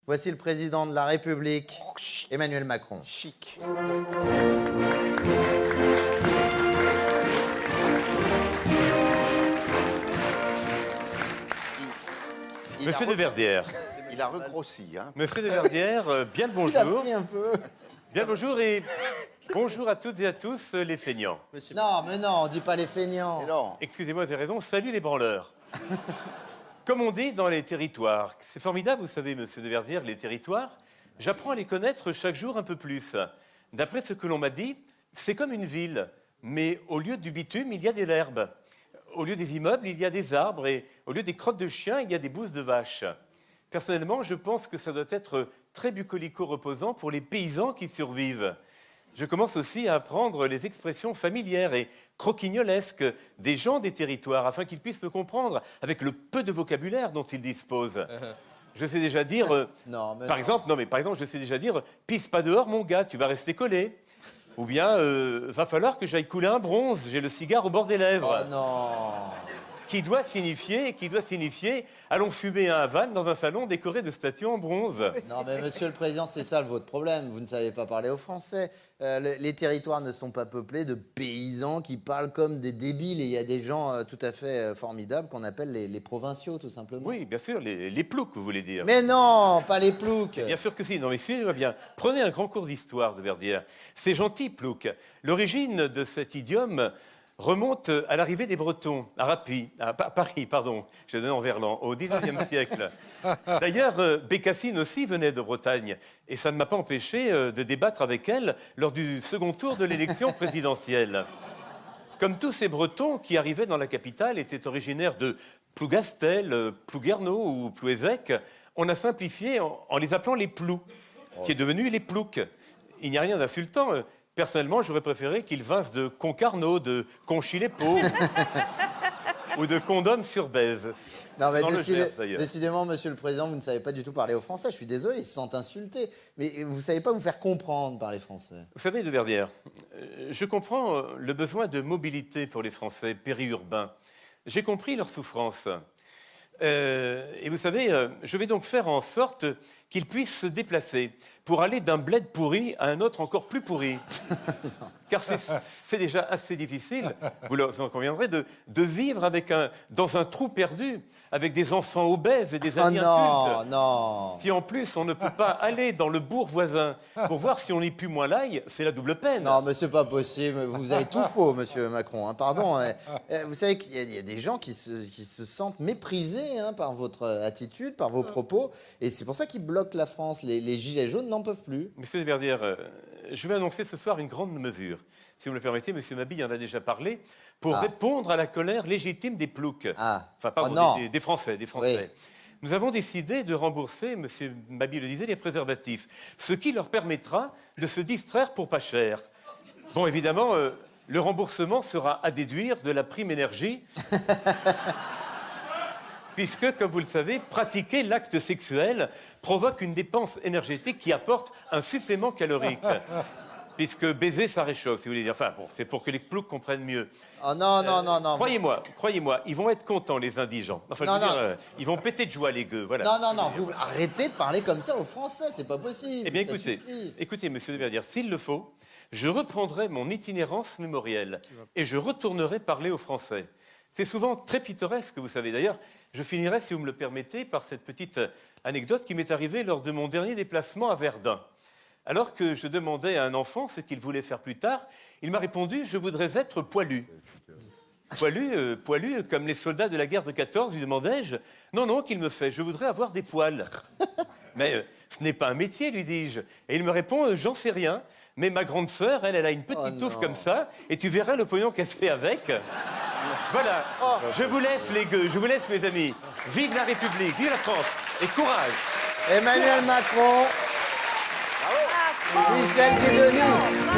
Voici le président de la République, Emmanuel Macron. Chic. Monsieur de Verdière. Il a regrossi, hein. Monsieur de Verdière, bien le Il a bonjour. pris un peu. Bien le bonjour et bonjour à toutes et à tous les feignants. Non, mais non, on dit pas les feignants. Mais non. Excusez-moi, j'ai raison, salut les branleurs. Comme on dit dans les territoires, c'est formidable, vous savez, monsieur de Verdière, les territoires, j'apprends à les connaître chaque jour un peu plus. D'après ce que l'on m'a dit, c'est comme une ville, mais au lieu du bitume, il y a de l'herbe. Au lieu des immeubles, il y a des arbres, et au lieu des crottes de chiens, il y a des bousses de vaches. Personnellement, je pense que ça doit être très bucolico-reposant pour les paysans qui survivent. Je commence aussi à apprendre les expressions familières et croquignolesques des gens des territoires, afin qu'ils puissent me comprendre avec le peu de vocabulaire dont ils disposent. Je sais déjà dire, Non, mais par non. exemple, je sais déjà dire, pisse pas dehors, mon gars, tu vas rester collé. Ou bien, va falloir que j'aille couler un bronze, j'ai le cigare au bord des lèvres. Oh non. Qui doit signifier, allons fumer un Havane dans un salon décoré de statues en bronze. Non, mais monsieur le président, c'est ça votre problème. Vous ne savez pas parler au français. Les territoires ne sont pas peuplés de paysans qui parlent comme des débiles. Et il y a des gens tout à fait formidables qu'on appelle les provinciaux, tout simplement. Oui, bien sûr, les ploucs, vous voulez dire. Mais non, pas les ploucs. Bien sûr que si. Non, mais suivez-moi bien. Prenez un grand cours d'histoire de Verdière. C'est gentil, plouc. L'origine de cet idiome remonte à l'arrivée des Bretons, à Paris, pardon, je donne en verlan, au XIXe siècle. D'ailleurs, Bécassine aussi venait de Bretagne, et ça ne m'a pas empêché de débattre avec elle lors du second tour de l'élection présidentielle. Comme tous ces Bretons qui arrivaient dans la capitale étaient originaires de Plougastel, Plouguerneau ou Plouézec, on a simplifié en les appelant les Plous, qui est devenu les Ploucs. Il n'y a rien d'insultant. Personnellement, j'aurais préféré qu'ils vinssent de Concarneau, de Conchy-les-Paux ou de Condom-sur-Bèze. Non, mais Dans le Gers, d'ailleurs. décidément, monsieur le président, vous ne savez pas du tout parler au français. Je suis désolé, ils se sentent insultés. Mais vous ne savez pas vous faire comprendre par les Français. Vous savez, de Verdière, je comprends le besoin de mobilité pour les Français périurbains. J'ai compris leur souffrance. Et vous savez, je vais donc faire en sorte qu'ils puissent se déplacer pour aller d'un bled pourri à un autre encore plus pourri. Car c'est déjà assez difficile, vous en conviendrez, de vivre dans un trou perdu, avec des enfants obèses et des amis Oh incultes. non. Si en plus on ne peut pas aller dans le bourg voisin pour voir si on n'y pue moins l'ail, c'est la double peine. Non, mais c'est pas possible. Vous avez tout faux, monsieur Macron. Hein. Pardon. Vous savez qu'il y a des gens qui se sentent méprisés par votre attitude, par vos propos. Et c'est pour ça qu'ils bloquent la France. Les gilets jaunes n'en peuvent plus. Monsieur de Verdière, je vais annoncer ce soir une grande mesure. Si vous me le permettez, monsieur Mabille en a déjà parlé, pour répondre à la colère légitime des ploucs. Ah. Enfin, pardon, non. des Français. Oui. Nous avons décidé de rembourser, monsieur Mabille le disait, les préservatifs, ce qui leur permettra de se distraire pour pas cher. Bon, évidemment, le remboursement sera à déduire de la prime énergie, puisque, comme vous le savez, pratiquer l'acte sexuel provoque une dépense énergétique qui apporte un supplément calorique. Puisque baiser, ça réchauffe, si vous voulez dire. Enfin, bon, c'est pour que les ploucs comprennent mieux. Oh non, non. Croyez-moi, ils vont être contents, les indigents. Enfin, Non, je veux dire, ils vont péter de joie, les gueux, voilà. Non, vous arrêtez de parler comme ça aux Français, c'est pas possible. Eh bien, ça écoutez, suffit. monsieur de Verdière, s'il le faut, je reprendrai mon itinérance mémorielle et je retournerai parler aux Français. C'est souvent très pittoresque, vous savez. D'ailleurs, je finirai, si vous me le permettez, par cette petite anecdote qui m'est arrivée lors de mon dernier déplacement à Verdun. Alors que je demandais à un enfant ce qu'il voulait faire plus tard, il m'a répondu « Je voudrais être poilu ». Poilu, comme les soldats de la guerre de 14, lui demandai-je. Non, qu'il me fait, je voudrais avoir des poils. Mais ce n'est pas un métier, lui dis-je. Et il me répond, j'en sais rien, mais ma grande sœur, elle a une petite touffe comme ça, et tu verras le pognon qu'elle se fait avec. Voilà, je vous laisse les gueux, je vous laisse mes amis. Vive la République, vive la France, et courage. Emmanuel Macron, Michel Guédoni.